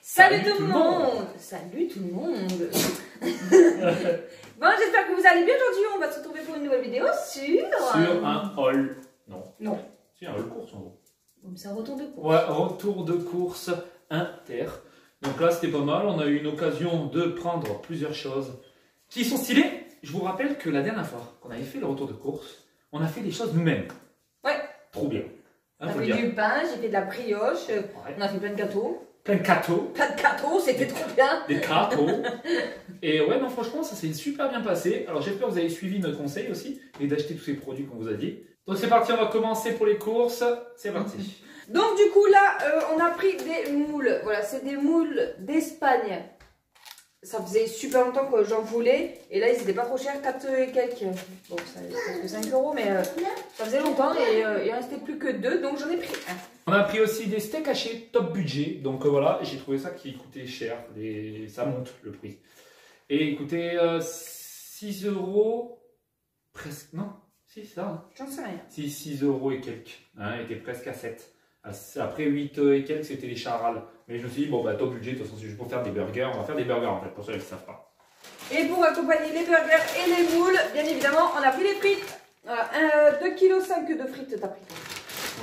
Salut tout le monde. Salut tout le monde. Bon, j'espère que vous allez bien aujourd'hui. On va se retrouver pour une nouvelle vidéo sur un haul. Non. Non. C'est un haul course en gros. Donc c'est un retour de course. Ouais, retour de course inter. Donc là, c'était pas mal. On a eu une occasion de prendre plusieurs choses qui sont stylées. Je vous rappelle que la dernière fois qu'on avait fait le retour de course, on a fait des choses nous-mêmes. Ouais. Trop bien. On a fait du pain, j'ai fait de la brioche, ouais. On a fait plein de gâteaux. Plein de gâteaux. Plein de gâteaux, c'était trop bien. Des gâteaux. Et ouais, non, franchement, ça s'est super bien passé. Alors j'espère que vous avez suivi notre conseil aussi et d'acheter tous ces produits qu'on vous a dit. Donc c'est parti, on va commencer pour les courses. C'est parti. Donc du coup là, on a pris des moules. Voilà, c'est des moules d'Espagne. Ça faisait super longtemps que j'en voulais. Et là, ils étaient pas trop chers, 4 et quelques. Bon, ça presque 5 €, mais ça faisait longtemps et il restait plus que 2. Donc j'en ai pris un. On a pris aussi des steaks hachés top budget. Donc voilà, j'ai trouvé ça qui coûtait cher. Ça monte le prix. Et il coûtait 6 €. Presque. Non, si, c'est ça. Hein. J'en sais rien. 6 € et quelques. Hein, il était presque à 7. Après 8 et quelques, c'était les charales. Mais je me suis dit, bon, bah, top budget, de toute façon, c'est juste pour faire des burgers. On va faire des burgers en fait, pour ceux qui ne savent pas. Et pour accompagner les burgers et les moules, bien évidemment, on a pris les frites. Voilà, 2,5 kg de frites, t'as pris.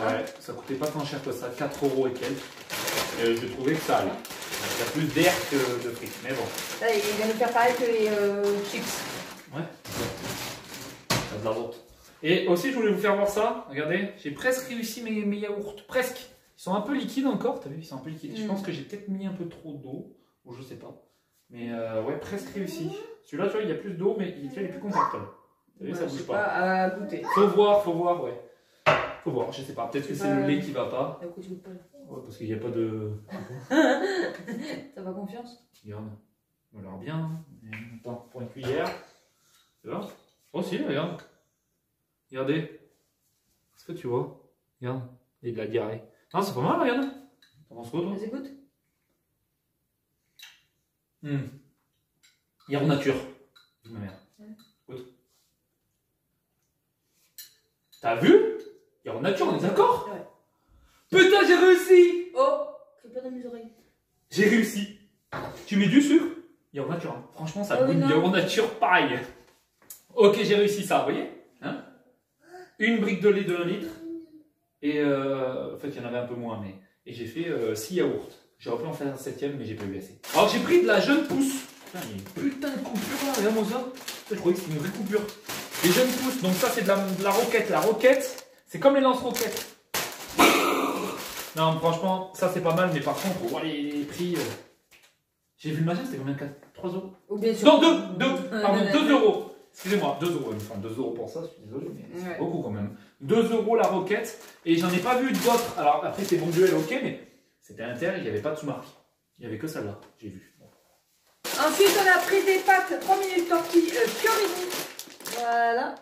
Ouais, ça coûtait pas tant cher que ça, 4 € et quelques. Je trouvais que ça allait. Il y a plus d'air que de frites, mais bon. Là, il vient nous faire pareil que les chips. Ouais, ça a de la route. Et aussi, je voulais vous faire voir ça. Regardez, j'ai presque réussi mes yaourts. Presque. Ils sont un peu liquides encore, t'as vu, ils sont un peu liquides. Je pense que j'ai peut-être mis un peu trop d'eau, ou je sais pas. Mais ouais, presque réussi. Celui-là, tu vois, il y a plus d'eau, mais il est plus compact. T'as vu, ça bouge pas. À goûter. Faut voir, ouais. Faut voir, je sais pas. Peut-être que c'est le lait qui va pas. Ouais, parce qu'il n'y a pas de. T'as pas confiance? Regarde, on a l'air bien. Attends, pour une cuillère. Tu vois? Oh, si, regarde. Regardez. Est-ce que tu vois? Regarde, il y a de la diarrhée. Non, c'est pas mal, regarde. T'en penses quoi, toi? Vas-y, goûte. Yaourt nature. Ma mère. Goûte. T'as vu? Yaourt nature, on est d'accord? Ouais. Putain, j'ai réussi! Oh, fais pas dans mes oreilles. J'ai réussi. Tu mets du sucre? Yaourt nature. Hein. Franchement, ça goûte yaourt nature pareil. Ok, j'ai réussi ça, vous voyez? Hein? Une brique de lait de 1 litre. Et en fait, il y en avait un peu moins, mais. Et j'ai fait 6 yaourts. J'aurais pu en faire un 7e, mais j'ai pas eu assez. Alors, j'ai pris de la jeune pousse. Putain, il y a une putain de coupure là, regarde-moi ça. Je croyais que c'était une vraie coupure. Les jeunes pousses, donc ça, c'est de la roquette. La roquette, c'est comme les lance-roquettes. Non, franchement, ça, c'est pas mal, mais par contre, on voit les prix. J'ai vu le machin, c'était combien? 3 €? Ou bien sûr. Non, 2 €. Excusez-moi, 2 €. Enfin, 2 € pour ça, je suis désolé, mais c'est beaucoup quand même. 2 € la roquette, et j'en ai pas vu d'autres. Alors après, c'est Mondial, ok, mais c'était inter, il n'y avait pas de sous-marque. Il n'y avait que celle-là, j'ai vu. Bon. Ensuite, on a pris des pâtes 3 minutes tortille Fiorini. Voilà.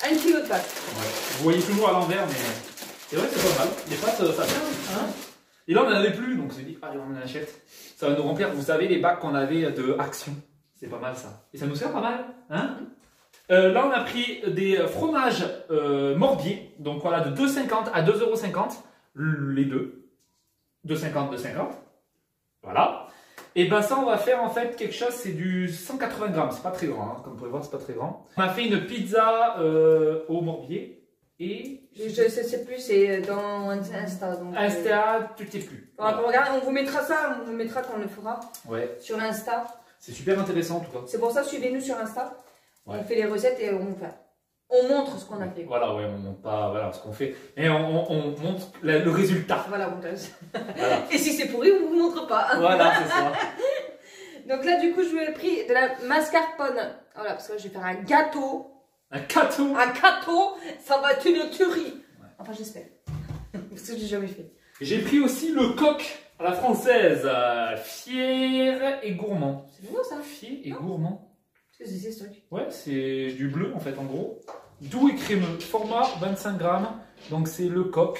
1 kg de pâtes. Ouais. Vous voyez toujours à l'envers, mais c'est vrai que c'est pas mal. Les pâtes, ça vient. Hein, et là, on n'en avait plus, donc on s'est dit, allez, on en achète. Ça va nous remplir, vous savez, les bacs qu'on avait de Action. C'est pas mal ça. Et ça nous sert pas mal, hein? Là, on a pris des fromages Morbier, donc voilà, de 2,50 à 2,50 €, les deux. 2,50, 2,50. Voilà. Et ben ça, on va faire en fait quelque chose, c'est du 180 grammes, c'est pas très grand, hein, comme vous pouvez voir, c'est pas très grand. On a fait une pizza au Morbier et... Je sais plus, c'est dans Insta. Donc, Insta, tu t'es plus. Voilà. Regarde, on vous mettra ça, on vous mettra quand on le fera. Ouais. Sur Insta. C'est super intéressant en tout cas. C'est pour ça, suivez-nous sur Insta. Ouais. On fait les recettes et on montre ce qu'on a fait. Voilà, ouais, on montre pas voilà, ce qu'on fait, mais on montre le résultat. Voilà, montage. Voilà. Et si c'est pourri, on vous montre pas. Voilà, c'est ça. Donc là, du coup, je lui ai pris de la mascarpone. Voilà, parce que je vais faire un gâteau. Un gâteau. Un gâteau, ça va être une tuerie. Ouais. Enfin, j'espère. Parce que j'ai jamais fait. J'ai pris aussi le coq à la française, fier et gourmand. C'est nouveau ça. Fier et gourmand. Qu'est-ce que c'est ce truc? Ouais, c'est du bleu en fait, en gros. Doux et crémeux. Format 25 grammes. Donc c'est le coq.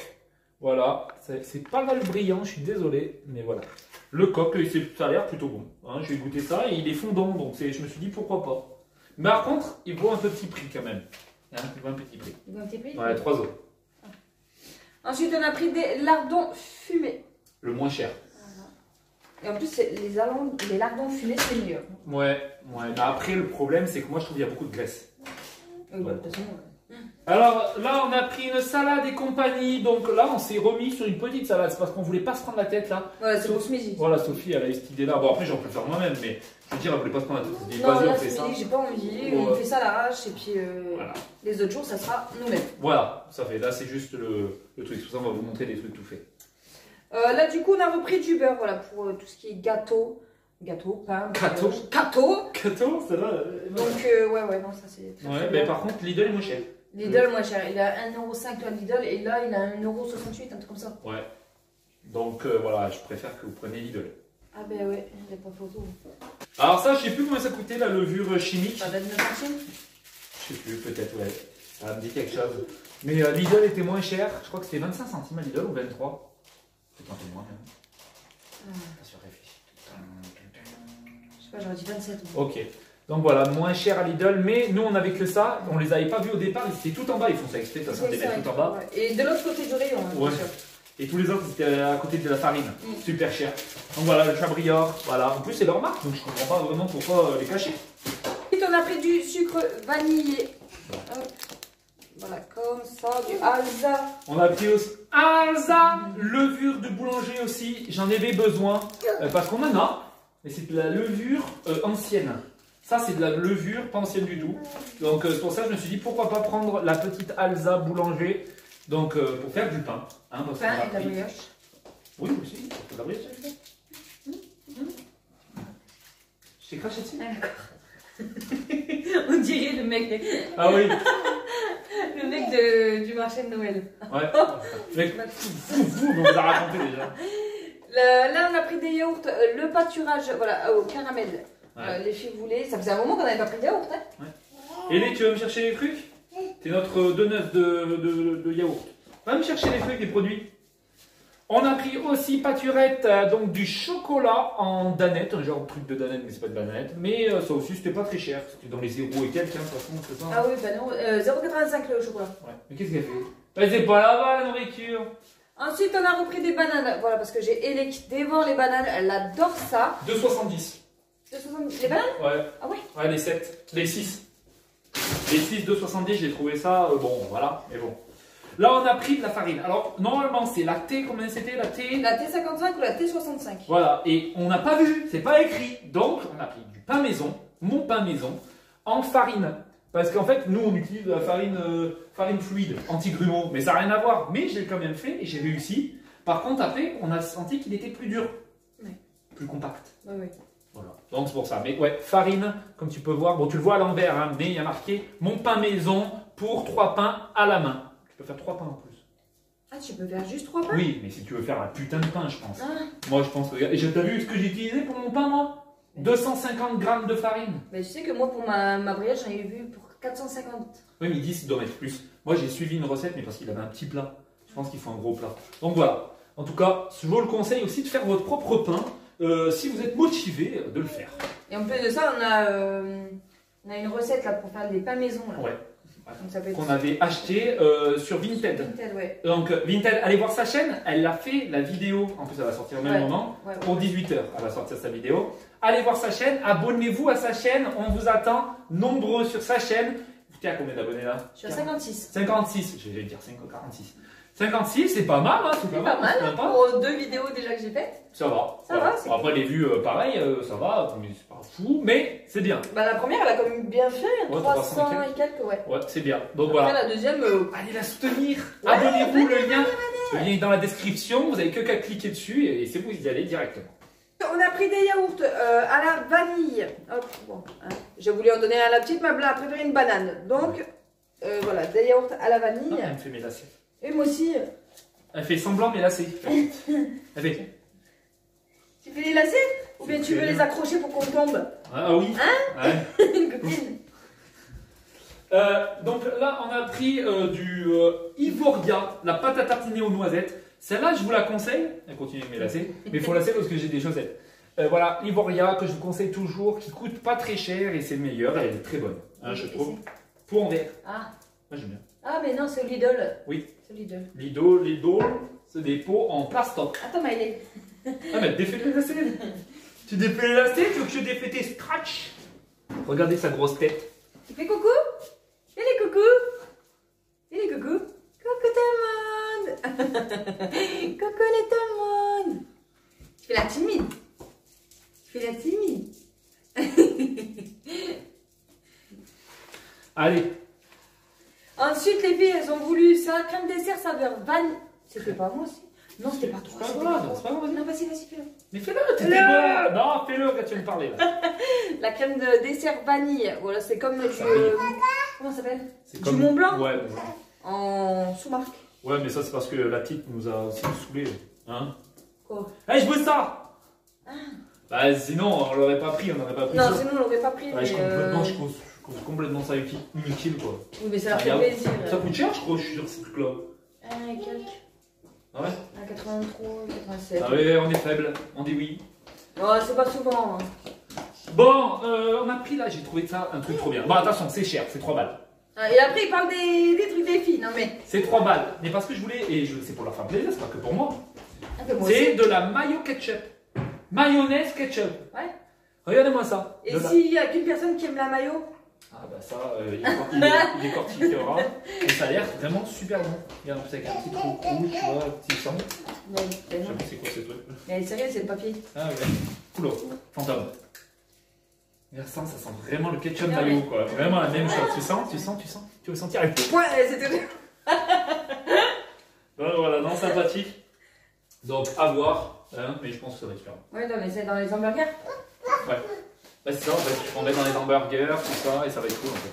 Voilà. C'est pas mal brillant, je suis désolé. Mais voilà. Le coq, ça a l'air plutôt bon. Hein, j'ai goûté ça et il est fondant. Donc je me suis dit pourquoi pas. Mais par contre, il vaut un petit prix quand même. Hein, il vaut un petit prix. Il vaut un petit prix? Ouais, 3 €. Ensuite, on a pris des lardons fumés. Le moins cher. Voilà. Et en plus, les lardons fumés, c'est meilleur. Ouais. Mais après, le problème, c'est que moi, je trouve qu'il y a beaucoup de graisse. Oui, bah, de toute façon, Alors là, on a pris une salade et compagnie. Donc là, on s'est remis sur une petite salade. C'est parce qu'on voulait pas se prendre la tête là. voilà, c'est pour ce midi. Voilà, Sophie, elle a eu cette idée-là. Bon, après, j'en peux le faire moi-même, mais je veux dire, elle voulait pas se prendre la tête. Elle dit, Non, vas-y, là, on fait ce ça. midi, j'ai pas envie. Bon, On fait ça à l'arrache et puis Voilà. les autres jours, ça sera nous-mêmes. Voilà, ça fait. Là, c'est juste le truc. Tout ça, on va vous montrer des trucs tout faits. Là, du coup, on a repris du beurre, voilà, pour tout ce qui est gâteau. Gâteau, pain. Gâteau. Gâteau. Gâteau, celle-là. Donc, ouais, non, ça c'est. très, Ouais, très mais bien. par contre, Lidl est moins cher. Lidl, moins cher. Il a 1,5€ à Lidl et là, il a 1,68€, un truc comme ça. Ouais. Donc voilà, je préfère que vous preniez Lidl. Ah, ben ouais, il n'y a pas photo. Alors, ça, je sais plus combien ça coûtait la levure chimique. Ça va 29 centimes. Je sais plus, peut-être, ouais. Ça me dit quelque chose. Mais Lidl était moins cher. Je crois que c'était 25 centimes à Lidl ou 23. C'est un peu moins, même. Pas sûr, réfléchis. Je sais pas, j'aurais dit 27. Ok. Donc voilà, moins cher à Lidl, mais nous on n'avait que ça, on les avait pas vus au départ, ils étaient tout en bas, ils font ça exprès, de toute façon, ils les mettent tout en bas. Ouais. Et de l'autre côté du rayon, hein, Ouais. bien sûr. Et tous les autres c'était à côté de la farine, super cher. Donc voilà, le Chabrior, voilà. En plus c'est leur marque, donc je comprends pas vraiment pourquoi les cacher. Ensuite, on a pris du sucre vanillé. Hop. Voilà, comme ça, du Alza. On a pris aussi Alza, levure de boulanger aussi, j'en avais besoin, parce qu'on en a, mais c'est de la levure ancienne. Ça, c'est de la levure, pas ancienne du tout. Donc, c'est pour ça que je me suis dit, pourquoi pas prendre la petite Alza boulanger, donc pour faire du pain. Hein, parce qu'on Pain a et de la pris- brioche. Oui, aussi, de la brioche. Je t'ai craché dessus. Ah, d'accord. On dirait le mec, Ah oui, le mec du marché de Noël. ouais. Mec, fou, on vous a raconté déjà. Là, on a pris des yaourts, le pâturage, voilà, au caramel. Ouais. Les filles voulaient, ça faisait un moment qu'on n'avait pas pris de yaourt. Hein. Ellie, tu vas me chercher les trucs? T'es notre donneuse de yaourt. Va me chercher les trucs, les produits. On a pris aussi pâturette, donc du chocolat en danette, un genre de truc de danette, mais c'est pas de danette. Mais ça aussi, c'était pas très cher. C'était dans les 0 et quelques, hein, de toute façon, c'est ça. Ah oui, bah non, 0,85 le chocolat. Ouais. Mais qu'est-ce qu'elle fait? Bah, c'est pas là-bas la nourriture. Ensuite, on a repris des bananes. Voilà, parce que j'ai Ellie qui dévore les bananes, elle adore ça. 2,70. 2,70. Les bananes? Ouais. Ah ouais? Ouais, les 7. Les 6. Les 6, 2,70, j'ai trouvé ça, bon, voilà, mais bon. Là, on a pris de la farine. Alors, normalement, c'est la T, combien c'était la T? La T55 ou la T65? Voilà, et on n'a pas vu, c'est pas écrit. Donc, on a pris du pain maison, mon pain maison, en farine. Parce qu'en fait, nous, on utilise de la farine, farine fluide, anti-grumeaux, mais ça n'a rien à voir. Mais j'ai quand même fait et j'ai réussi. Par contre, après, on a senti qu'il était plus dur, Ouais. plus compact. Ouais, ouais. Voilà, donc c'est pour ça. Mais ouais, farine, comme tu peux voir, bon, tu le vois à l'envers, hein, mais il y a marqué mon pain maison pour 3 pains à la main. Tu peux faire 3 pains en plus. Ah, tu peux faire juste 3 pains? Oui, mais si tu veux faire un putain de pain, je pense. Ah, Moi, je pense que. Et t'as vu ce que j'ai utilisé pour mon pain, moi 250 grammes de farine. mais tu sais que moi, pour ma brioche, j'en ai vu pour 450. Oui, mais ils disent qu'il doit mettre plus. Moi, j'ai suivi une recette, mais parce qu'il avait un petit plat. Je pense qu'il faut un gros plat. Donc voilà. En tout cas, je vous le conseille aussi de faire votre propre pain, si vous êtes motivé de le faire. Et en plus de ça, on a une recette là pour faire des pains maison. Là. Ouais. Donc ça peut être Qu'on avait acheté sur Vinted. Vinted, ouais. Donc Vinted, allez voir sa chaîne, elle a fait la vidéo, en plus elle va sortir au même Ouais. moment, Ouais, ouais. pour 18h, elle va sortir sa vidéo. Allez voir sa chaîne, abonnez-vous à sa chaîne, on vous attend nombreux sur sa chaîne. Vous êtes à combien d'abonnés là? Je suis à 56. 56, je vais dire 46. 56, c'est pas mal, hein, C'est pas mal c'est hein, sympa. pour 2 vidéos déjà que j'ai faites. Ça va. Ça va, c'est Après les vues, pareil, ça va, mais c'est pas fou, mais c'est bien. Bah la première, elle a quand même bien fait, Ouais, 300 300 et quelques, ouais. Ouais, c'est bien. Donc Après voilà. la deuxième, Allez la soutenir. Ouais, Abonnez-vous, le lien est dans la description. Vous n'avez que qu'à cliquer dessus et c'est vous y allez directement. on a pris des yaourts à la vanille. Hop, bon, hein. J'ai voulu en donner à la petite, ma a préféré une banane. Donc, voilà, des yaourts à la vanille. Non, elle me fait mes lacets. Et moi aussi. Elle fait semblant mes lacets. Elle fait. Tu fais les lacets? Ou bien tu veux les accrocher pour qu'on tombe? Ah oui. Hein? Ouais. Une copine. Donc là, on a pris du Ivoria, la pâte à tartiner aux noisettes. Celle-là, je vous la conseille. Elle continue avec mes lacets, mais il faut lacets parce que j'ai des chaussettes. Voilà, Ivoria, que je vous conseille toujours, qui coûte pas très cher et c'est le meilleur. Elle est très bonne, hein, je Et trouve. Pour en verre. Ah. Moi, j'aime bien. Ah, mais non, c'est Lidl. Oui. C'est Lidl. Lidl, c'est des pots en plastoc. Attends, Maëlé. Ah, mais défais les lacets. Tu défais les lacets, tu veux que je défais tes scratch? Regardez sa grosse tête. Tu fais coucou? Il est coucou? Il est coucou? Coucou tout le monde! Coucou les tout le monde! Tu fais la timide? Tu fais la timide? Allez. Ensuite, les filles, elles ont voulu ça, crème dessert saveur vanille. C'était pas moi aussi? Non, c'était pas toi. C'est pas grave, c'est pas grave. Non, vas-y, fais-le. Mais fais-le, t'es bon. Non, fais-le quand tu viens de parler là. La crème de dessert vanille. Voilà, c'est comme du. Comment ça s'appelle? Du Comme... Mont Blanc? Ouais, En sous-marque. ouais, mais ça c'est parce que la petite nous a aussi saoulés. Hein? Quoi? Eh, je veux ça! Bah, sinon, on l'aurait pas pris, on n'aurait pas pris Non, ça. sinon on l'aurait pas pris. Ouais, Mais je trouve complètement ça inutile quoi. Oui, mais ça leur Ça, fait regarde. plaisir. Ça coûte cher, je crois, je suis sur ces trucs-là. Quelques. Ah ouais? À 83, 87. Ah ouais, on est faible, on dit oui. Oh, c'est pas souvent. Hein. Bon, on a pris là, j'ai trouvé ça un truc trop bien. Bon, attention, c'est cher, c'est 3 balles. Et après, il parle des trucs des filles. Non, mais. C'est 3 balles. Mais parce que je voulais, et c'est pour leur faire plaisir, c'est pas que pour moi. Un peu moi C'est aussi. de la mayo ketchup. Mayonnaise ketchup. Ouais. Regardez-moi ça. Et s'il y a qu'une personne qui aime la mayo? Ah bah ça, il décortiquera. Et ça a l'air vraiment super bon. Regarde, en plus avec un petit trou rouge, tu vois, un petit sang. Non, Je sais pas c'est quoi ces trucs. mais sérieux, c'est le papier. Ah ouais. Cool. Fantôme. Regarde ça, ça sent vraiment le ketchup Ah mayo ouais. quoi. Vraiment la même chose. Tu sens? Tu veux sentir? Allez. Ouais, c'était. Voilà, non, sympathique. Donc à voir. Hein, mais je pense que ça va être super bon. Ouais, dans les hamburgers. Ouais. Bah c'est ça, en fait, on met dans les hamburgers, tout ça, et ça va être cool en fait.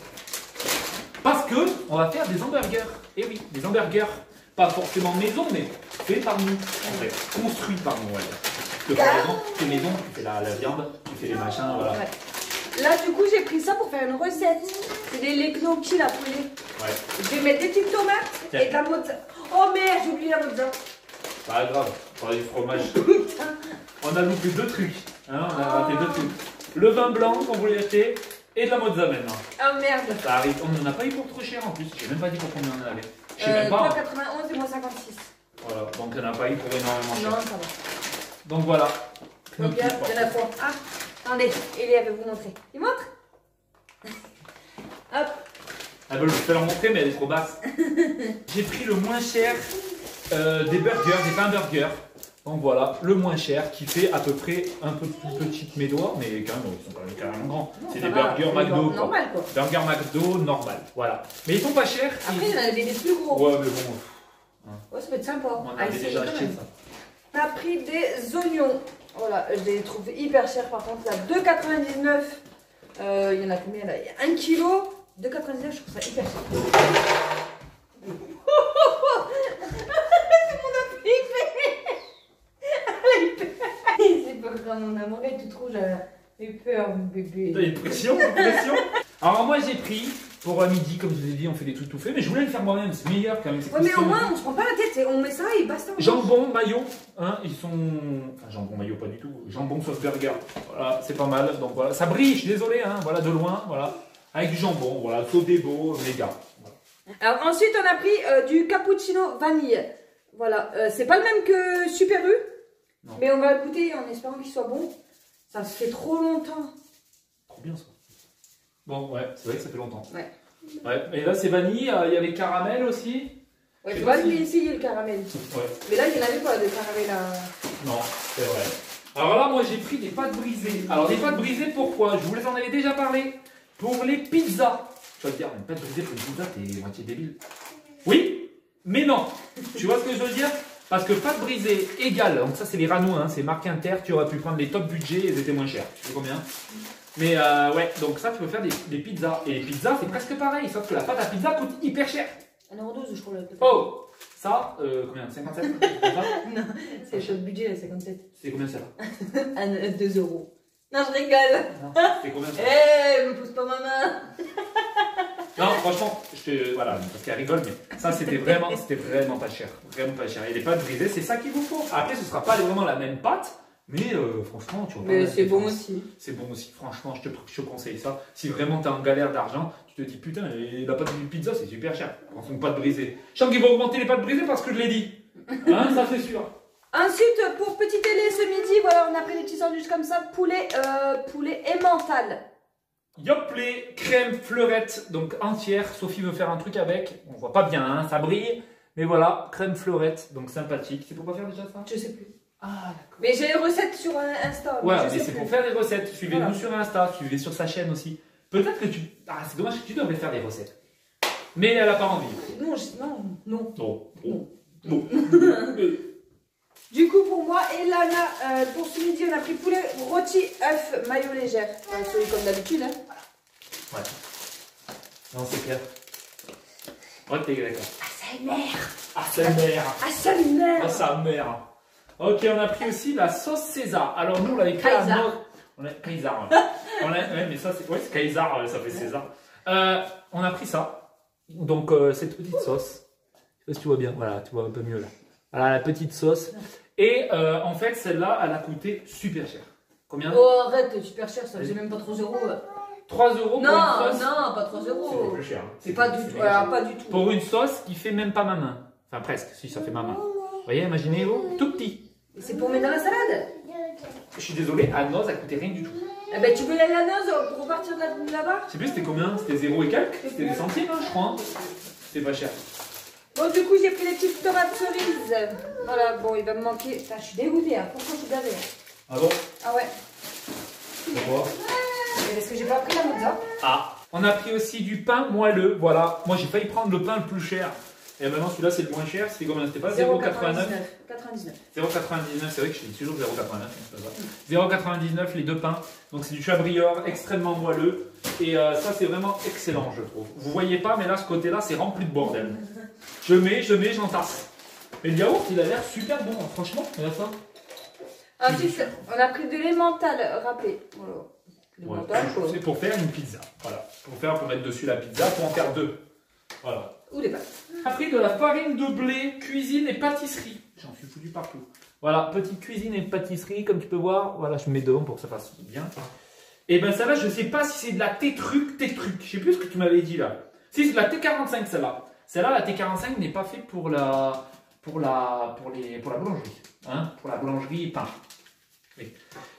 Parce que on va faire des hamburgers. Et oui, des hamburgers, pas forcément maison, mais faits par nous, en fait, construits par nous. Ouais. Parce que par exemple, tu fais maison, tu fais la viande, tu fais les machins, voilà. Ouais. Là, du coup, j'ai pris ça pour faire une recette. C'est des gnocchis la poulet. Ouais. Je vais mettre des petites tomates Tiens. et de la mozza. Oh merde, j'ai oublié la mozza. Pas grave, on a du fromage. On a loupé 2 trucs. Hein, on a raté 2 trucs. Le vin blanc qu'on voulait acheter et de la mozza maintenant. Oh merde. Ça arrive. On n'en a pas eu pour trop cher en plus. J'ai même pas dit pour combien on en avait. Je sais même pas. 3,91 et moi 56. Voilà, donc on n'a pas eu pour énormément cher. Non, ça va. Donc voilà. Donc il y en a 3. Ah, attendez, Elie va vous montrer. Il montre. Hop. Elle veut le leur montrer, mais elle est trop basse. J'ai pris le moins cher des burgers, des pains burgers. Donc voilà, le moins cher qui fait à peu près un peu plus petit que mes doigts, mais quand même, ils sont quand même carrément grands. C'est des burgers McDo. Normal quoi. Burger McDo normal, voilà. Mais ils sont pas chers. Après, il y en a des plus gros. Ouais, mais bon. Ouais, ça peut être sympa. On avait déjà acheté ça. On a pris des oignons. Voilà, je les trouve hyper chers par contre. Là, 2,99. Il y en a combien là? Il y a 1 kg. 2,99, je trouve ça hyper cher. C'est pas quand mon amour est toute rouge, elle a eu peur, mon bébé. T'as une pression, une pression. Alors moi j'ai pris pour midi, comme je vous ai dit, on fait des trucs tout faits, mais je voulais le faire moi-même, c'est meilleur quand même. Ouais, mais au moins on se prend pas la tête, on met ça et basta. Jambon, maillot, hein, ils sont. Enfin, jambon, maillot, pas du tout. Jambon sauce burger. Voilà, c'est pas mal. Donc voilà, ça brille, je suis désolé, hein, voilà, de loin, voilà. Avec du jambon, voilà, sauté beau, méga. Voilà. Alors ensuite on a pris du cappuccino vanille. Voilà, c'est pas le même que Super U, Non. mais on va le goûter en espérant qu'il soit bon. Ça fait trop longtemps. Trop bien ça. Bon, ouais, c'est vrai que ça fait longtemps. Ouais. Ouais, et là c'est vanille, il y avait caramel aussi. Ouais, tu vois, je vais essayer le caramel. Ouais. Mais là, il n'y en avait pas de caramel là. Non, c'est vrai. Alors là, moi j'ai pris des pâtes brisées. Alors des pâtes brisées, pourquoi? Je vous les en avais déjà parlé. Pour les pizzas. Tu vas te dire, une pâte brisée pour une pizza, t'es moitié débile. Oui, mais non. Tu vois ce que je veux dire? Parce que pâte brisée égale, donc ça c'est les Rano, hein, c'est marque Inter, tu aurais pu prendre les top budget, ils étaient moins chers. Tu sais combien? Mais ouais, donc ça tu peux faire des pizzas. Et les pizzas c'est presque pareil, sauf que la pâte à pizza coûte hyper cher. 1,12 € je crois. Là, Oh, ça, combien? 57? non, c'est le budget là, 57. C'est combien ça? 2 €. Non, je rigole. C'est combien ça? Eh, me pousse pas ma main. Non, franchement, voilà, parce qu'elle rigole, mais ça c'était vraiment pas cher. Vraiment pas cher. Et les pâtes brisées, c'est ça qu'il vous faut. Après, ce sera pas vraiment la même pâte, mais franchement, tu vois. Mais c'est bon aussi. C'est bon aussi, franchement, je te conseille ça. Si vraiment tu es en galère d'argent, tu te dis putain, la pâte d'une pizza c'est super cher. Prends une pâte brisée. Je sens qu'ils vont augmenter les pâtes brisées parce que je l'ai dit. Hein, ça c'est sûr. Ensuite, pour petit télé ce midi, voilà, on a pris des petits sandwichs comme ça, poulet emmental. Yoplait, crème fleurette, donc entière. Sophie veut faire un truc avec. On voit pas bien, hein, ça brille. Mais voilà, crème fleurette, donc sympathique. C'est pour quoi faire déjà ça? Je sais plus. Ah, d'accord. Mais j'ai une recette sur Insta. Ouais, mais c'est pour faire des recettes. Suivez-nous sur Insta, suivez sur sa chaîne aussi. Peut-être que tu... Ah, c'est dommage que tu devrais faire des recettes. Mais elle a pas envie. Non. Non. Du coup, pour moi et Lana, pour ce midi, on a pris poulet rôti, œuf, maillot légère. Celui comme d'habitude. Hein. Ouais. Non, c'est clair. Ouais, t'es d'accord. Ah, sa mère. Ah, sa mère. Ok, on a pris aussi la sauce César. Alors, nous, on l'avait créé à Noz. Caesar. Ouais, mais ça, c'est Caesar, ça fait César. On a pris ça. Donc, cette petite sauce. Je sais pas si tu vois bien. Voilà, tu vois un peu mieux là. Voilà, la petite sauce. Et en fait, celle-là, elle a coûté super cher. Combien? Oh, arrête, super cher, ça faisait même pas 3 euros. 3 euros pour une sauce. Non, pas 3 C'est euros. plus cher. C'est pas du tout. Pas du tout. Pour une sauce qui fait même pas ma main. Enfin, presque, si ça fait ma main. Vous voyez, imaginez-vous, tout petit. C'est pour mettre dans la salade. Je suis désolé, à Noz, ça coûtait rien du tout. Eh ben, tu veux aller à la noz pour repartir de là-bas? Je sais plus, c'était combien? C'était 0 et quelques? C'était des centimes, hein, je crois. Hein. C'était pas cher. Bon, du coup, j'ai pris les petites tomates cerises. Voilà, bon, il va me manquer. Putain, je suis dégoûtée, hein. Pourquoi je suis gavée? Ah bon? Ah ouais. Pourquoi? Parce que j'ai pas pris la mozza. Ah. On a pris aussi du pain moelleux, voilà. Moi, j'ai failli prendre le pain le plus cher. Et maintenant, celui-là, c'est le moins cher. C'était combien? C'était pas 0,89? 99. 0,99, c'est vrai que je dis toujours 0,89. 0,99 les deux pains. Donc c'est du chabrior extrêmement moelleux. Et ça c'est vraiment excellent je trouve. Vous voyez pas mais là ce côté là c'est rempli de bordel. Je mets, j'entasse. Mais le yaourt il a l'air super bon, franchement, regarde ça. Ensuite on a pris de l'emmental râpé. Voilà. Ouais, c'est pour faire une pizza. Voilà. Pour mettre dessus la pizza, pour en faire deux. Voilà. Ou des pâtes. On a pris de la farine de blé, cuisine et pâtisserie. J'en suis foutu partout. Voilà, petite cuisine et pâtisserie, comme tu peux voir. Voilà, je mets devant pour que ça fasse bien. Et ben celle-là, je ne sais pas si c'est de la T-truc. Je sais plus ce que tu m'avais dit là. Si c'est de la T45 celle-là. Celle-là, la T45 n'est pas faite pour la boulangerie. Hein, pour la boulangerie pain. Oui.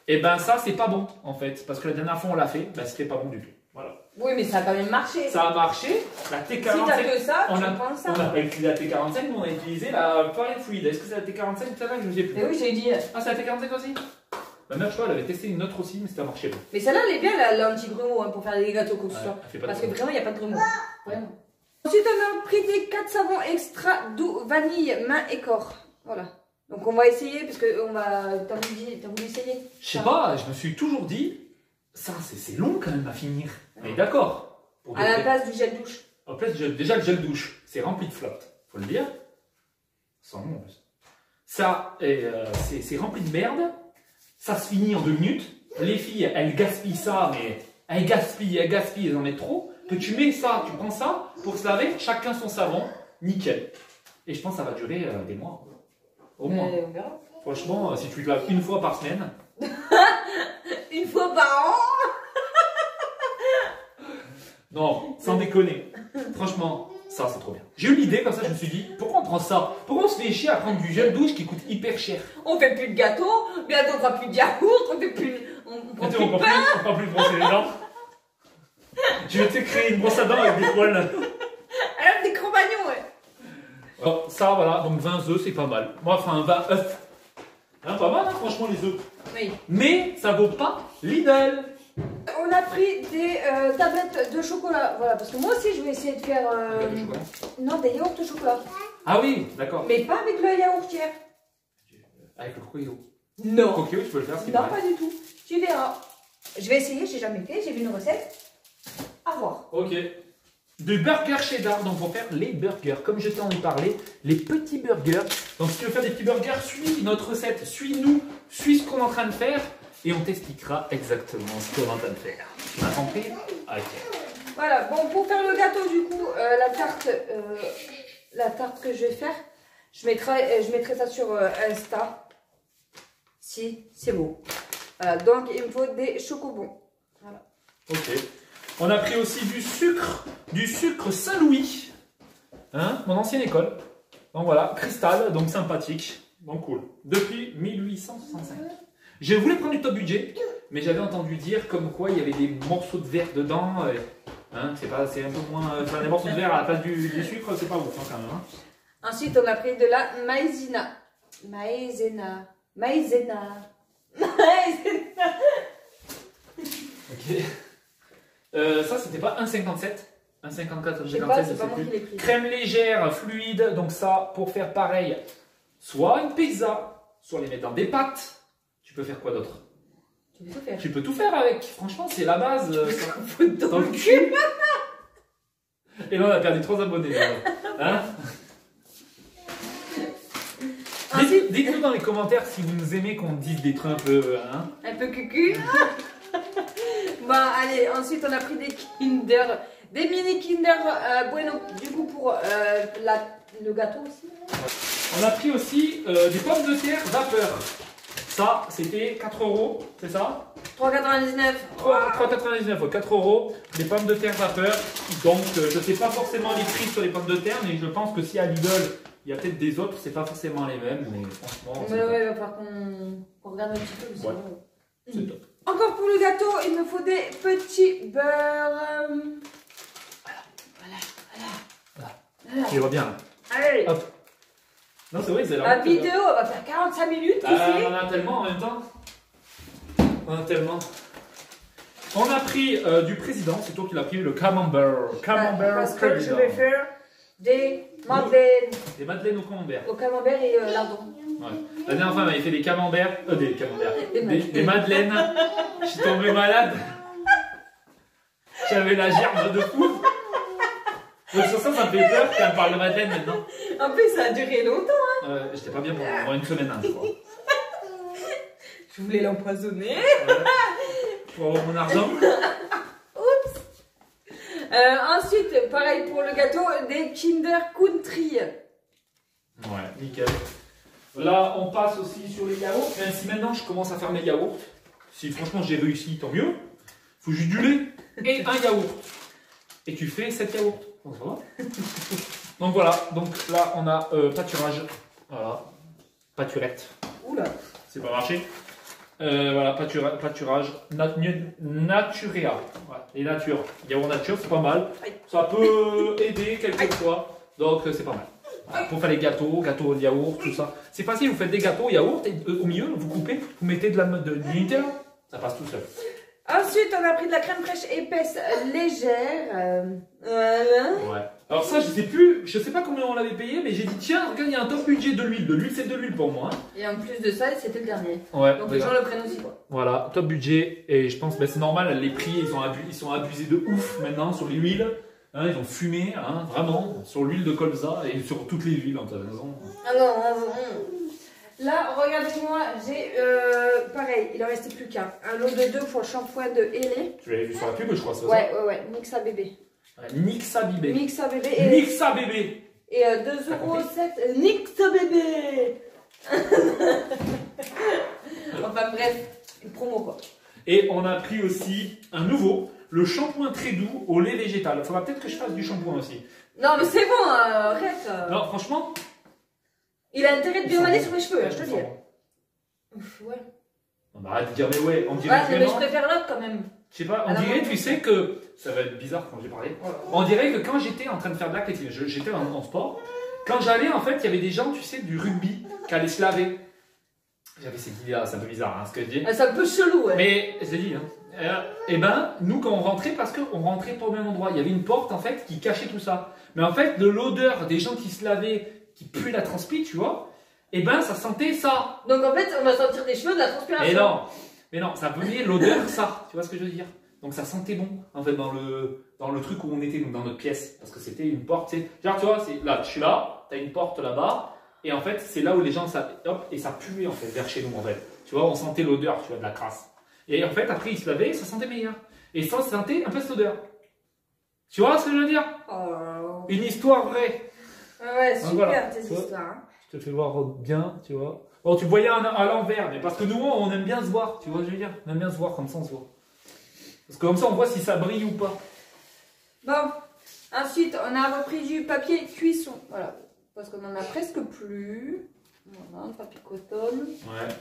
Et ben ça, c'est pas bon en fait. Parce que la dernière fois on l'a fait, ben, c'était pas bon du tout. Voilà. Oui, mais ça a quand même marché. Ça a marché. La T45. Si t'as que ça, on tu a prends ça. On n'a pas utilisé la T45, mais on a utilisé la farine fluide. Est-ce que c'est la T45 celle-là? Je ne sais plus. Mais oui, j'ai dit. Ah, c'est la T45 aussi? Ma mère, je crois, elle avait testé une autre aussi, mais ça marchait pas. Mais celle-là, elle est bien, l'anti-grumeau, hein, pour faire des gâteaux comme ça. Parce que vraiment, il n'y a pas de grumeau. Vraiment. Ensuite, on a pris des 4 savons extra doux, vanille, main et corps. Voilà. Donc, on va essayer, parce que on va. T'as voulu essayer? Je sais pas, je me suis toujours dit, ça, c'est long quand même à finir. Mais d'accord. À la place du gel douche. En place, déjà le gel douche, c'est rempli de flotte, faut le dire. Sans nom en plus. Ça, c'est rempli de merde. Ça se finit en 2 minutes. Les filles, elles gaspillent ça, mais elles gaspillent, elles en mettent trop. Que tu mets ça, tu prends ça pour se laver, chacun son savon, nickel. Et je pense que ça va durer des mois. Au moins. On verra. Franchement, si tu te laves une fois par semaine. Une fois par an? Non, sans déconner. Franchement, ça c'est trop bien. J'ai eu l'idée comme ça, je me suis dit, pourquoi on prend ça? Pourquoi on se fait chier à prendre du gel douche qui coûte hyper cher? On fait plus de gâteaux, bientôt on fera plus de yaourt, on fait plus. On prend plus de pain. On prend plus de brosser les dents. Je vais te créer une brosse à dents avec des poils. Alors des cromagnons, ouais. Oh, ça voilà, donc 20 œufs c'est pas mal. Moi, enfin 20 œufs. Hein, pas mal, hein, franchement, les œufs. Oui. Mais ça vaut pas Lidl. On a pris des tablettes de chocolat. Voilà, parce que moi aussi je vais essayer de faire. Non, des yaourts au chocolat. Ah oui, d'accord. Mais pas avec le yaourtière. Avec le coquillot. Non. Le coquillot, tu peux le faire, c'est Non, pas du tout. Tu verras. Je vais essayer, j'ai jamais fait, j'ai vu une recette. À voir. Ok. Des burgers cheddar, donc pour faire les burgers. Comme je t'en ai parlé, les petits burgers. Donc si tu veux faire des petits burgers, suis notre recette, suis-nous, suis ce qu'on est en train de faire. Et on t'expliquera exactement ce qu'on est en train de faire. Tu m'as compris? Ok. Voilà, bon, pour faire le gâteau, du coup, la tarte que je vais faire, je mettrai ça sur Insta. Si, c'est beau. Voilà, donc il me faut des chocobons. Voilà. Ok. On a pris aussi du sucre Saint-Louis. Hein, mon ancienne école. Donc voilà, cristal, donc sympathique. Donc cool. Depuis 1865. Je voulais prendre du top budget, mais j'avais entendu dire comme quoi il y avait des morceaux de verre dedans. Hein, c'est un peu moins. Enfin, des morceaux de verre à la place du sucre, c'est pas ouf hein, quand même. Hein. Ensuite, on a pris de la maïzena. Maïzena. Maïzena. Maïzena. Ok. Ça, c'était pas 1,57. 1,54, 1,57, je sais pas moi plus. qui l'ai pris. Crème légère, fluide. Donc ça, pour faire pareil, soit une pizza, soit les mettre dans des pâtes. Tu peux faire quoi d'autre? Tu peux tout faire. Tu peux tout faire avec. Franchement, c'est la base. Dans le cul. Et là, on a perdu 3 abonnés. Hein? Dites-nous dans les commentaires si vous nous aimez qu'on dise des trucs un peu. Hein? Un peu cucu. Bon, allez, ensuite on a pris des Kinder, des mini Kinder Bueno, du coup pour le gâteau aussi. On a pris aussi des pommes de terre vapeur. Ça, c'était 4 €, c'est ça? 3,99. 3,99, 4 €, des pommes de terre vapeur. Donc, je ne sais pas forcément les prix sur les pommes de terre, mais je pense que si à Lidl, il y a peut-être des autres, c'est pas forcément les mêmes, mais franchement. Mais ouais, il va falloir qu'on regarde un petit peu. Ouais, c'est top. Encore pour le gâteau, il me faut des petits beurres. Voilà. Tu les vois bien là. Allez. Hop. Non, c'est vrai, c'est là. La vidéo va faire 45 minutes. On en a tellement en même temps. On a tellement. On a pris du président, c'est toi qui l'as pris, le camembert. Camembert Parce que je président. vais faire des madeleines Des madeleines au camembert. au camembert et lardon. Ouais. La dernière fois, on avait fait des camemberts. Des madeleines. Je suis tombé malade. J'avais la gerbe de fou. Donc sur ça, ça me fait peur quand on parle de madeleine maintenant. En plus, ça a duré longtemps. J'étais pas bien pendant une semaine, hein, je crois. Je voulais l'empoisonner. Pour avoir mon argent. Oups. Ensuite, pareil pour le gâteau, des Kinder Country. Ouais, nickel. Là, on passe aussi sur les yaourts. Même si maintenant, je commence à faire mes yaourts. Si franchement, j'ai réussi, tant mieux. Faut juste du lait et un yaourt. Et tu fais 7 yaourts. Donc, ça va. Donc voilà. Donc là, on a pâturage. Voilà. Pâturette. Oula. C'est pas marché. Voilà, pâturage Naturea. Voilà, les natures. Yaourt nature, c'est pas mal. Ça peut aider quelquefois. Donc c'est pas mal. Voilà, pour faire les gâteaux de yaourt, tout ça. C'est facile, vous faites des gâteaux yaourt et au milieu, vous coupez, vous mettez du Nutella. Ça passe tout seul. Ensuite, on a pris de la crème fraîche épaisse légère. Voilà. Ouais. Alors ça, je sais pas combien on l'avait payé, mais j'ai dit tiens, regarde, il y a un top budget de l'huile. De l'huile, c'est de l'huile pour moi. Hein. Et en plus de ça, c'était le dernier. Ouais. Donc les gens le prennent aussi quoi. Voilà, top budget. Et je pense que c'est normal, les prix, ils sont abusés de ouf maintenant sur l'huile. Hein, ils ont fumé, hein, vraiment, sur l'huile de colza et sur toutes les huiles, en toute raison. Alors, là, regardez-moi, j'ai pareil, il en restait plus qu'un. Un lot de 2 fois shampoing de Hélé. Tu l'avais vu sur la pub, je crois, c'est ça? Ouais, Nixa bébé. Nixa bébé. Nixa bébé. Et, Nixa bébé. Et 2,07 €. Nixa bébé. Enfin bref, une promo quoi. Et on a pris aussi un nouveau, le shampoing très doux au lait végétal. Il faudra peut-être que je fasse du shampoing aussi. Non mais c'est bon, arrête. Non, franchement. Il a intérêt de bien aller sur les cheveux, je te dis. Ouais. Non, bah arrête de dire mais ouais, on dirait mais je préfère l'autre quand même. Je sais pas, on dirait, tu sais que, ça va être bizarre quand j'ai parlé, on dirait que quand j'étais en train de faire de l'athlétisme, j'étais en sport, quand j'allais en fait, il y avait des gens, tu sais, du rugby, qui allaient se laver. J'avais cette idée-là, c'est un peu bizarre hein, ce que je dis. C'est un peu chelou, ouais. Mais, je l'ai dit, hein. Et ben, nous quand on rentrait, parce qu'on rentrait pas au même endroit, il y avait une porte en fait qui cachait tout ça. Mais en fait, de l'odeur des gens qui se lavaient, qui puent la transpi, tu vois, et ben ça sentait ça. Donc en fait, on va sentir des cheveux, de la transpiration. Mais non, ça venait l'odeur, ça. Tu vois ce que je veux dire? Donc ça sentait bon, en fait, dans le truc où on était, donc dans notre pièce. Parce que c'était une porte, tu sais. Genre, tu vois, là, je suis là, t'as une porte là-bas. Et en fait, c'est là où les gens, hop, et ça puait, en fait, vers chez nous, en fait. Tu vois, on sentait l'odeur, tu vois, de la crasse. Et en fait, après, ils se lavaient, ça sentait meilleur. Et ça sentait un peu cette odeur. Tu vois ce que je veux dire? Oh. Une histoire vraie. Ouais, super, voilà. tes histoires. Hein. Je te fais voir bien, tu vois. Bon, tu voyais à l'envers, mais parce que nous, on aime bien se voir, tu vois ce que je veux dire? On aime bien se voir, comme ça, on se voit. Parce que comme ça, on voit si ça brille ou pas. Bon, ensuite, on a repris du papier cuisson. Voilà, parce qu'on en a presque plus. Voilà, un papier coton. Ouais.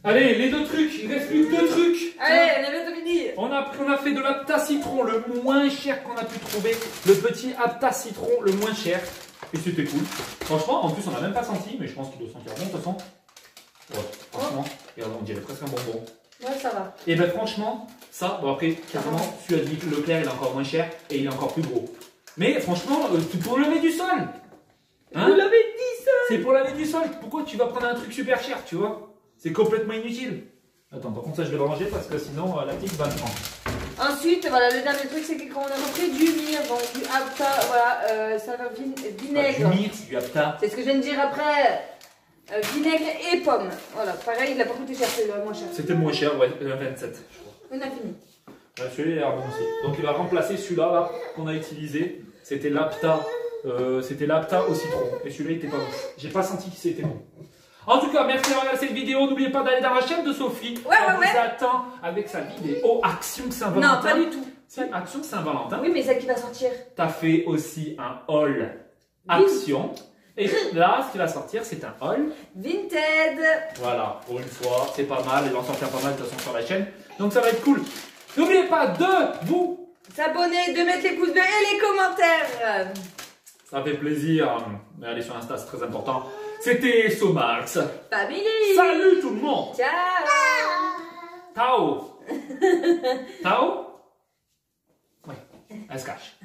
Allez, les 2 trucs, il reste plus que 2 trucs. Allez, on a bientôt fini. On a fait de l'Apta Citron, le moins cher qu'on a pu trouver. Le petit Apta Citron, le moins cher. Et c'était cool. Franchement, en plus, on n'a même pas senti, mais je pense qu'il doit sentir bon de toute façon. Ouais, franchement, regarde, on dirait presque un bonbon. Ouais, ça va. Et ben franchement, ça, bon après, carrément, celui-là dit que Leclerc il est encore moins cher et il est encore plus gros. Mais franchement, c'est pour lever du sol. Hein? Vous l'avez dit ça. C'est pour laver du sol. Pourquoi tu vas prendre un truc super cher, tu vois? C'est complètement inutile. Attends, par contre, ça je vais le ranger parce que sinon la petite va me prendre. Ensuite, voilà, le dernier truc, c'est qu'on a repris du myrrhe, donc du apta, voilà, ça va vinaigre. Du myrrhe, c'est du apta. C'est ce que je viens de dire après. Vinaigre et pommes. Voilà, pareil, il n'a pas coûté cher, c'est le moins cher. C'était le moins cher, ouais, 27, je crois. On a fini. Celui-là, il a l'air bon aussi. Donc il va remplacer celui-là là, qu'on a utilisé. C'était l'apta au citron. Et celui-là, il était pas bon. J'ai pas senti que c'était bon. En tout cas, merci d'avoir regardé cette vidéo. N'oubliez pas d'aller dans la chaîne de Sophie. Elle vous attend avec sa vidéo Action Saint-Valentin. Non, pas du tout. C'est Action Saint-Valentin. Oui, mais celle qui va sortir. T'as fait aussi un haul Action. Et là, ce qui va sortir, c'est un haul Vinted. Voilà, pour une fois, c'est pas mal. Il va en sortir pas mal de toute façon sur la chaîne. Donc ça va être cool. N'oubliez pas de vous S'abonner, de mettre les pouces bleus et les commentaires. Ça fait plaisir. Mais allez sur Insta, c'est très important. C'était Somax. Family. Salut tout le monde. Ciao. Tao. Tao. Oui, elle se cache.